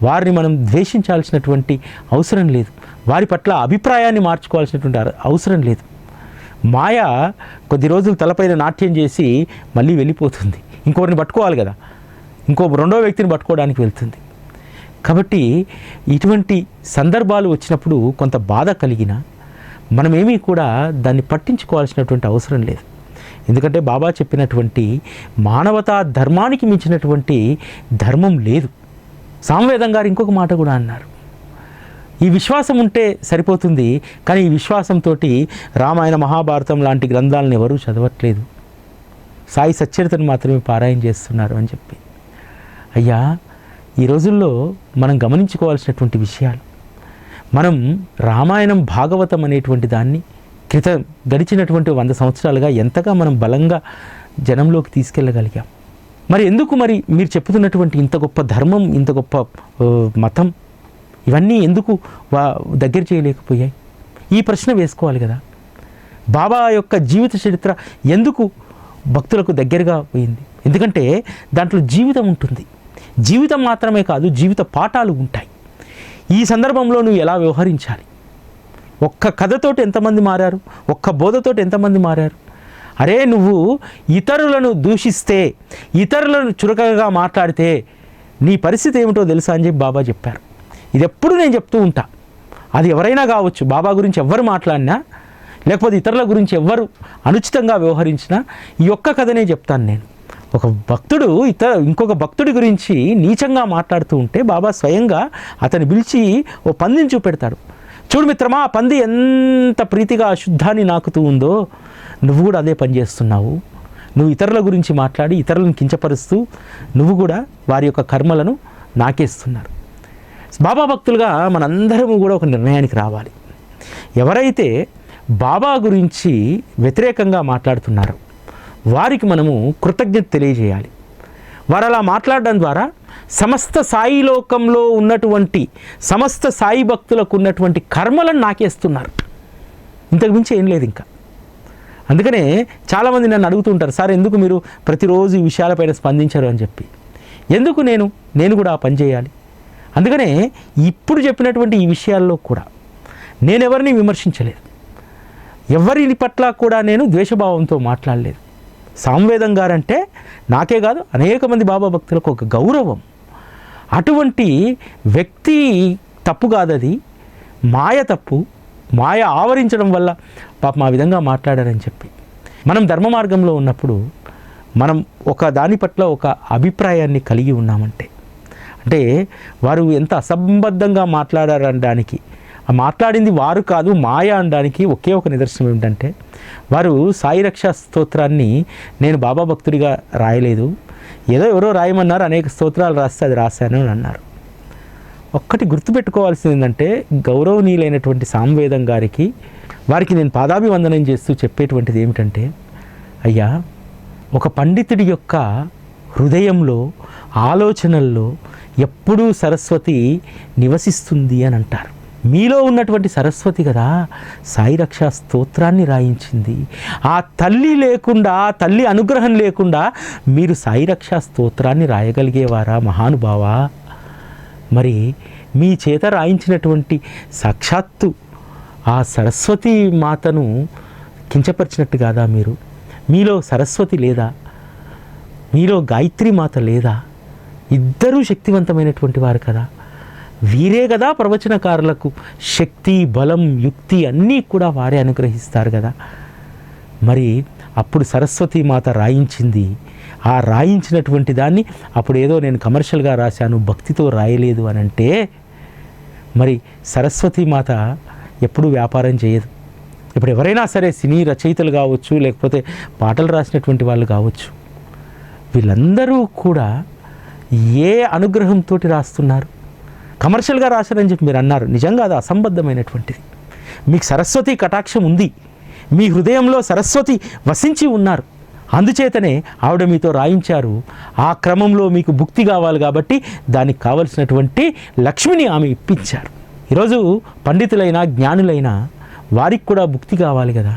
వారిని మనం ద్వేషించాల్సినటువంటి అవసరం లేదు. వారి పట్ల అభిప్రాయాన్ని మార్చుకోవాల్సినటువంటి అవసరం లేదు. మాయ కొద్ది రోజులు తలపైన నాట్యం చేసి మళ్ళీ వెళ్ళిపోతుంది. ఇంకొకరిని పట్టుకోవాలి కదా, ఇంకో రెండో వ్యక్తిని పట్టుకోవడానికి వెళ్తుంది. కాబట్టి ఇటువంటి సందర్భాలు వచ్చినప్పుడు కొంత బాధ కలిగిన మనమేమీ కూడా దాన్ని పట్టించుకోవాల్సినటువంటి అవసరం లేదు. ఎందుకంటే బాబా చెప్పినటువంటి మానవతా ధర్మానికి మించినటువంటి ధర్మం లేదు. సామవేదం గారు ఇంకొక మాట కూడా అన్నారు, ఈ విశ్వాసం ఉంటే సరిపోతుంది, కానీ ఈ విశ్వాసంతో రామాయణ మహాభారతం లాంటి గ్రంథాలను ఎవరూ చదవట్లేదు, సాయి సచ్చరితను మాత్రమే పారాయణ చేస్తున్నారు అని చెప్పి. అయ్యా, ఈ రోజుల్లో మనం గమనించుకోవాల్సినటువంటి విషయాలు, మనం రామాయణం భాగవతం అనేటువంటి దాన్ని గడిచినటువంటి 100 సంవత్సరాలుగా ఎంతగా మనం బలంగా జనంలోకి తీసుకెళ్ళగలిగాం. మరి ఎందుకు మరి మీరు చెప్పుతున్నటువంటి ఇంత గొప్ప ధర్మం, ఇంత గొప్ప మతం, ఇవన్నీ ఎందుకు దగ్గర చేయలేకపోయాయి? ఈ ప్రశ్న వేసుకోవాలి కదా. బాబా యొక్క జీవిత చరిత్ర ఎందుకు భక్తులకు దగ్గరగా పోయింది? ఎందుకంటే దాంట్లో జీవితం ఉంటుంది. జీవితం మాత్రమే కాదు, జీవిత పాఠాలు ఉంటాయి. ఈ సందర్భంలో నువ్వు ఎలా వ్యవహరించాలి? ఒక్క కథతోటి ఎంతమంది మారారు, ఒక్క బోధతోటి ఎంతమంది మారారు? అరే, నువ్వు ఇతరులను దూషిస్తే, ఇతరులను చురకగా మాట్లాడితే నీ పరిస్థితి ఏమిటో తెలుసా అని చెప్పి బాబా చెప్పారు. ఇది ఎప్పుడు నేను చెప్తూ ఉంటా. అది ఎవరైనా కావచ్చు, బాబా గురించి ఎవ్వరు మాట్లాడినా, లేకపోతే ఇతరుల గురించి ఎవ్వరు అనుచితంగా వ్యవహరించినా ఈ ఒక్క కథనే చెప్తాను నేను. ఒక భక్తుడు ఇంకొక భక్తుడి గురించి నీచంగా మాట్లాడుతూ ఉంటే బాబా స్వయంగా అతన్ని పిలిచి ఓ పందిని చూపెడతాడు. చూడు మిత్రమా, ఆ పంది ఎంత ప్రీతిగా అశుద్ధాన్ని నాకుతూ ఉందో, నువ్వు కూడా అదే పని చేస్తున్నావు. నువ్వు ఇతరుల గురించి మాట్లాడి ఇతరులను కించపరుస్తూ నువ్వు కూడా వారి యొక్క కర్మలను నాకేస్తున్నారు. బాబా భక్తులుగా మనందరము కూడా ఒక నిర్ణయానికి రావాలి. ఎవరైతే బాబా గురించి వ్యతిరేకంగా మాట్లాడుతున్నారో వారికి మనము కృతజ్ఞత తెలియజేయాలి. వారు అలా మాట్లాడడం ద్వారా సమస్త సాయి లోకంలో ఉన్నటువంటి సమస్త సాయి భక్తులకు ఉన్నటువంటి కర్మలను నాకేస్తున్నారు. ఇంతకు మించి ఏం లేదు ఇంకా. అందుకనే చాలామంది నన్ను అడుగుతుంటారు, సార్ ఎందుకు మీరు ప్రతిరోజు ఈ విషయాలపైన స్పందించరు అని చెప్పి. ఎందుకు నేను కూడా ఆ పని చేయాలి? అందుకనే ఇప్పుడు చెప్పినటువంటి ఈ విషయాల్లో కూడా నేను ఎవరిని విమర్శించలేదు, ఎవరి పట్ల కూడా నేను ద్వేషభావంతో మాట్లాడలేదు. సామవేదం గారంటే నాకే కాదు అనేక మంది బాబా భక్తులకు ఒక గౌరవం. అటువంటి వ్యక్తి తప్పు కాదు, అది మాయ తప్పు. మాయ ఆవరించడం వల్ల పాపం ఆ విధంగా మాట్లాడారని చెప్పి. మనం ధర్మ మార్గంలో ఉన్నప్పుడు మనం ఒక దాని పట్ల ఒక అభిప్రాయాన్ని కలిగి ఉన్నామంటే, అంటే వారు ఎంత అసంబద్ధంగా మాట్లాడారనడానికి, ఆ మాట్లాడింది వారు కాదు మాయ అనడానికి ఒకే ఒక నిదర్శనం ఏమిటంటే, వారు సాయి రక్షా స్తోత్రాన్ని నేను బాబా భక్తుడిగా రాయలేదు, ఏదో ఎవరో రాయమన్నారు, అనేక స్తోత్రాలు రాస్తే అది రాశాను అని అన్నారు. ఒక్కటి గుర్తుపెట్టుకోవాల్సింది ఏంటంటే, గౌరవనీయులైనటువంటి సామవేదం గారికి వారికి నేను పాదాభివందనం చేస్తూ చెప్పేటువంటిది ఏమిటంటే, అయ్యా, ఒక పండితుడి యొక్క హృదయంలో ఆలోచనల్లో ఎప్పుడూ సరస్వతి నివసిస్తుంది అని అంటారు. మీలో ఉన్నటువంటి సరస్వతి కదా సాయి రక్షా స్తోత్రాన్ని రాయించింది. ఆ తల్లి లేకుండా, తల్లి అనుగ్రహం లేకుండా మీరు సాయి రక్షా స్తోత్రాన్ని రాయగలిగేవారా మహానుభావా? మరి మీ చేత రాయించినటువంటి సాక్షాత్తు ఆ సరస్వతి మాతను కించపరిచినట్టు కాదా మీరు? మీలో సరస్వతి లేదా? మీలో గాయత్రి మాత లేదా? ఇద్దరూ శక్తివంతమైనటువంటి వారు కదా. వీరే కదా ప్రవచనకారులకు శక్తి, బలం, యుక్తి అన్నీ కూడా వారే అనుగ్రహిస్తారు కదా. మరి అప్పుడు సరస్వతి మాత రాయించింది. ఆ రాయించినటువంటి దాన్ని అప్పుడు ఏదో నేను కమర్షియల్గా రాశాను, భక్తితో రాయలేదు అని అంటే, మరి సరస్వతి మాత ఎప్పుడూ వ్యాపారం చేయదు. ఇప్పుడు ఎవరైనా సరే సినీ రచయితలు కావచ్చు, లేకపోతే పాటలు రాసినటువంటి వాళ్ళు కావచ్చు, వీళ్ళందరూ కూడా ఏ అనుగ్రహంతో రాస్తున్నారు? కమర్షియల్గా రాశారని చెప్పి మీరు అన్నారు, నిజంగా అది అసంబద్ధమైనటువంటిది. మీకు సరస్వతి కటాక్షం ఉంది, మీ హృదయంలో సరస్వతి వసించి ఉన్నారు, అందుచేతనే ఆవిడ మీతో రాయించారు. ఆ క్రమంలో మీకు భుక్తి కావాలి కాబట్టి దానికి కావలసినటువంటి లక్ష్మిని ఆమె ఇప్పించారు. ఈరోజు పండితులైన, జ్ఞానులైన వారికి కూడా భుక్తి కావాలి కదా.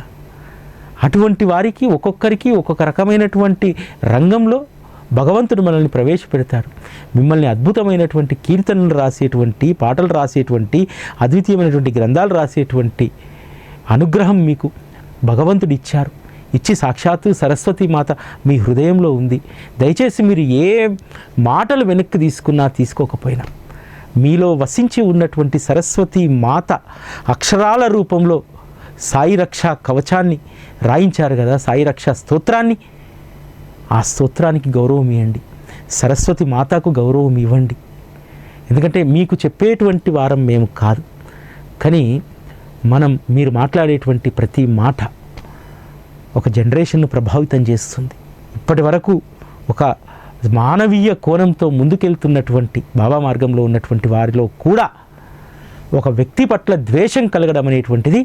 అటువంటి వారికి ఒక్కొక్కరికి ఒక్కొక్క రకమైనటువంటి రంగంలో భగవంతుడు మనల్ని ప్రవేశపెడతారు. మిమ్మల్ని అద్భుతమైనటువంటి కీర్తనలు రాసేటువంటి, పాటలు రాసేటువంటి, అద్వితీయమైనటువంటి గ్రంథాలు రాసేటువంటి అనుగ్రహం మీకు భగవంతుడు ఇచ్చారు. ఇచ్చి సాక్షాత్తు సరస్వతి మాత మీ హృదయంలో ఉంది. దయచేసి మీరు ఏ మాటలు వెనక్కి తీసుకున్నా, తీసుకోకపోయినా, మీలో వసించి ఉన్నటువంటి సరస్వతి మాత అక్షరాల రూపంలో సాయి రక్షా కవచాన్ని రాయించారు కదా, సాయి రక్షా స్తోత్రాన్ని. ఆ స్తోత్రానికి గౌరవం ఇవ్వండి, సరస్వతి మాతకు గౌరవం ఇవ్వండి. ఎందుకంటే మీకు చెప్పేటువంటి వారం మేము కాదు, కానీ మీరు మాట్లాడేటువంటి ప్రతి మాట ఒక జనరేషన్ను ప్రభావితం చేస్తుంది. ఇప్పటి వరకు ఒక మానవీయ కోణంతో ముందుకెళ్తున్నటువంటి బాబా మార్గంలో ఉన్నటువంటి వారిలో కూడా ఒక వ్యక్తి పట్ల ద్వేషం కలగడం అనేటువంటిది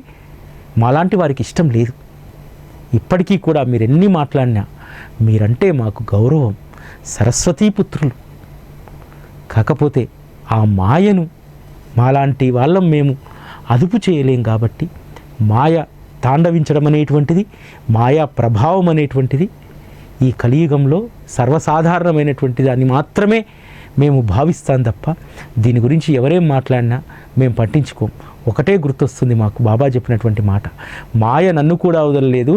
మాలాంటి వారికి ఇష్టం లేదు. ఇప్పటికీ కూడా మీరు ఎన్ని మాట్లాడినా మీరంటే మాకు గౌరవం, సరస్వతీపుత్రులు. కాకపోతే ఆ మాయను మాలాంటి వాళ్ళం మేము అదుపు చేయలేం కాబట్టి, మాయ తాండవించడం అనేటువంటిది, మాయా ప్రభావం అనేటువంటిది ఈ కలియుగంలో సర్వసాధారణమైనటువంటి దాన్ని మాత్రమే మేము భావిస్తాం తప్ప దీని గురించి ఎవరేం మాట్లాడినా మేము పట్టించుకోం. ఒకటే గుర్తొస్తుంది మాకు బాబా చెప్పినటువంటి మాట, మాయ నన్ను కూడా వదలలేదు,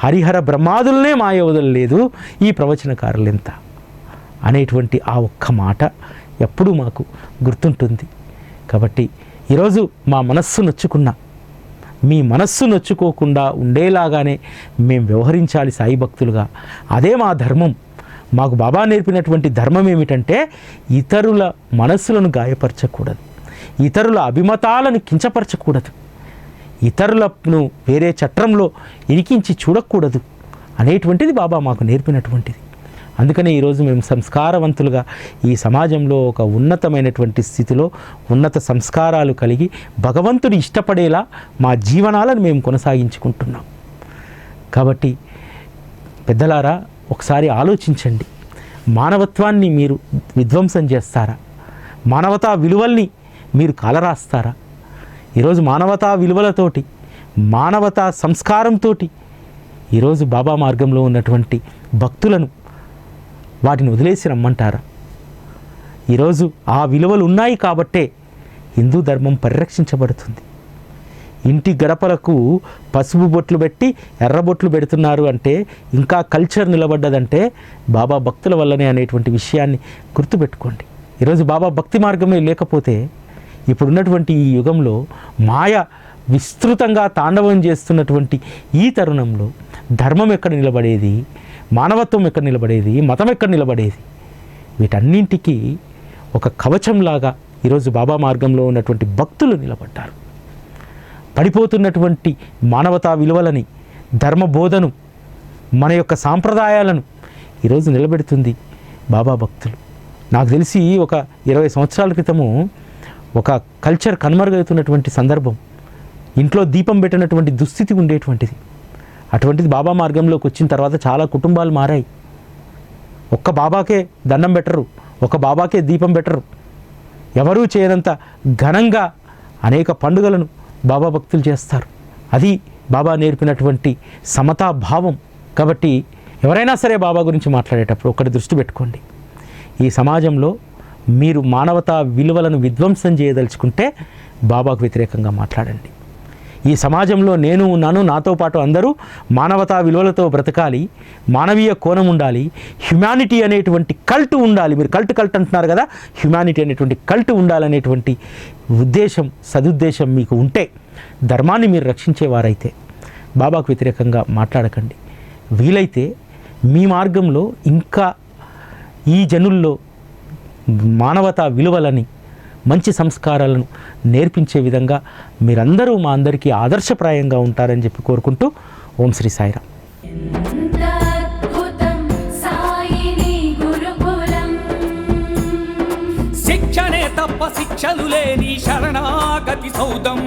హరిహర బ్రహ్మాదులనే మాయ వదలలేదు, ఈ ప్రవచనకారులు ఎంత అనేటువంటి ఆ ఒక్క మాట ఎప్పుడూ మాకు గుర్తుంటుంది. కాబట్టి ఈరోజు మా మనస్సు నొచ్చుకున్న, మీ మనస్సు నొచ్చుకోకుండా ఉండేలాగానే మేము వ్యవహరించాలి సాయి భక్తులుగా. అదే మా ధర్మం. మాకు బాబా నేర్పినటువంటి ధర్మం ఏమిటంటే ఇతరుల మనస్సులను గాయపరచకూడదు, ఇతరుల అభిమతాలను కించపరచకూడదు, ఇతరులను వేరే చట్రంలో ఇరికించి చూడకూడదు అనేటువంటిది బాబా మాకు నేర్పినటువంటిది. అందుకనే ఈరోజు మేము సంస్కారవంతులుగా ఈ సమాజంలో ఒక ఉన్నతమైనటువంటి స్థితిలో ఉన్నత సంస్కారాలు కలిగి భగవంతుడు ఇష్టపడేలా మా జీవనాలను మేము కొనసాగించుకుంటున్నాం. కాబట్టి పెద్దలారా, ఒకసారి ఆలోచించండి. మానవత్వాన్ని మీరు విధ్వంసం చేస్తారా? మానవతా విలువల్ని మీరు కాలరాస్తారా? ఈరోజు మానవతా విలువలతోటి, మానవతా సంస్కారంతో ఈరోజు బాబా మార్గంలో ఉన్నటువంటి భక్తులను వాటిని వదిలేసి రమ్మంటారా? ఈరోజు ఆ విలువలు ఉన్నాయి కాబట్టే హిందూ ధర్మం పరిరక్షించబడుతుంది. ఇంటి గడపలకు పసుపు బొట్లు పెట్టి ఎర్ర బొట్లు పెడుతున్నారు అంటే, ఇంకా కల్చర్ నిలబడ్డదంటే బాబా భక్తుల వల్లనే అనేటువంటి విషయాన్ని గుర్తుపెట్టుకోండి. ఈరోజు బాబా భక్తి మార్గమే లేకపోతే ఇప్పుడున్నటువంటి ఈ యుగంలో మాయ విస్తృతంగా తాండవం చేస్తున్నటువంటి ఈ తరుణంలో ధర్మం ఎక్కడ నిలబడేది? మానవత్వం ఎక్కడ నిలబడేది? మతం ఎక్కడ నిలబడేది? వీటన్నింటికి ఒక కవచంలాగా ఈరోజు బాబా మార్గంలో ఉన్నటువంటి భక్తులు నిలబడ్డారు. పడిపోతున్నటువంటి మానవతా విలువలని, ధర్మబోధను, మన యొక్క సాంప్రదాయాలను ఈరోజు నిలబెడుతుంది బాబా భక్తులు. నాకు తెలిసి ఒక 20 సంవత్సరాల క్రితము ఒక కల్చర్ కనుమరుగవుతున్నటువంటి సందర్భం, ఇంట్లో దీపం పెట్టినటువంటి దుస్థితి ఉండేటువంటిది. అటువంటిది బాబా మార్గంలోకి వచ్చిన తర్వాత చాలా కుటుంబాలు మారాయి. ఒక్క బాబాకే దండం పెట్టరు, ఒక బాబాకే దీపం పెట్టరు, ఎవరూ చేయనంత ఘనంగా అనేక పండుగలను బాబా భక్తులు చేస్తారు. అది బాబా నేర్పినటువంటి సమతా భావం. కాబట్టి ఎవరైనా సరే బాబా గురించి మాట్లాడేటప్పుడు ఒకటి దృష్టి పెట్టుకోండి, ఈ సమాజంలో మీరు మానవతా విలువలను విధ్వంసం చేయదలుచుకుంటే బాబాకు వ్యతిరేకంగా మాట్లాడండి. ఈ సమాజంలో నేను ఉన్నాను, నాతో పాటు అందరూ మానవతా విలువలతో బ్రతకాలి, మానవీయ కోణం ఉండాలి, హ్యుమానిటీ అనేటువంటి కల్ట్ ఉండాలి. మీరు కల్ట్ అంటున్నారు కదా, హ్యుమానిటీ అనేటువంటి కల్ట్ ఉండాలనేటువంటి ఉద్దేశం, సదుద్దేశం మీకు ఉంటే, ధర్మాన్ని మీరు రక్షించేవారైతే బాబాకు వ్యతిరేకంగా మాట్లాడకండి. వీలైతే మీ మార్గంలో ఇంకా ఈ జనుల్లో మానవతా విలువలని, మంచి సంస్కారాలను నేర్పించే విధంగా మీరందరూ మా అందరికీ ఆదర్శప్రాయంగా ఉంటారని చెప్పి కోరుకుంటూ ఓం శ్రీ సాయిరామ్. శిక్షణే తప్ప శిక్షలు లేని శరణాగతి సౌదం.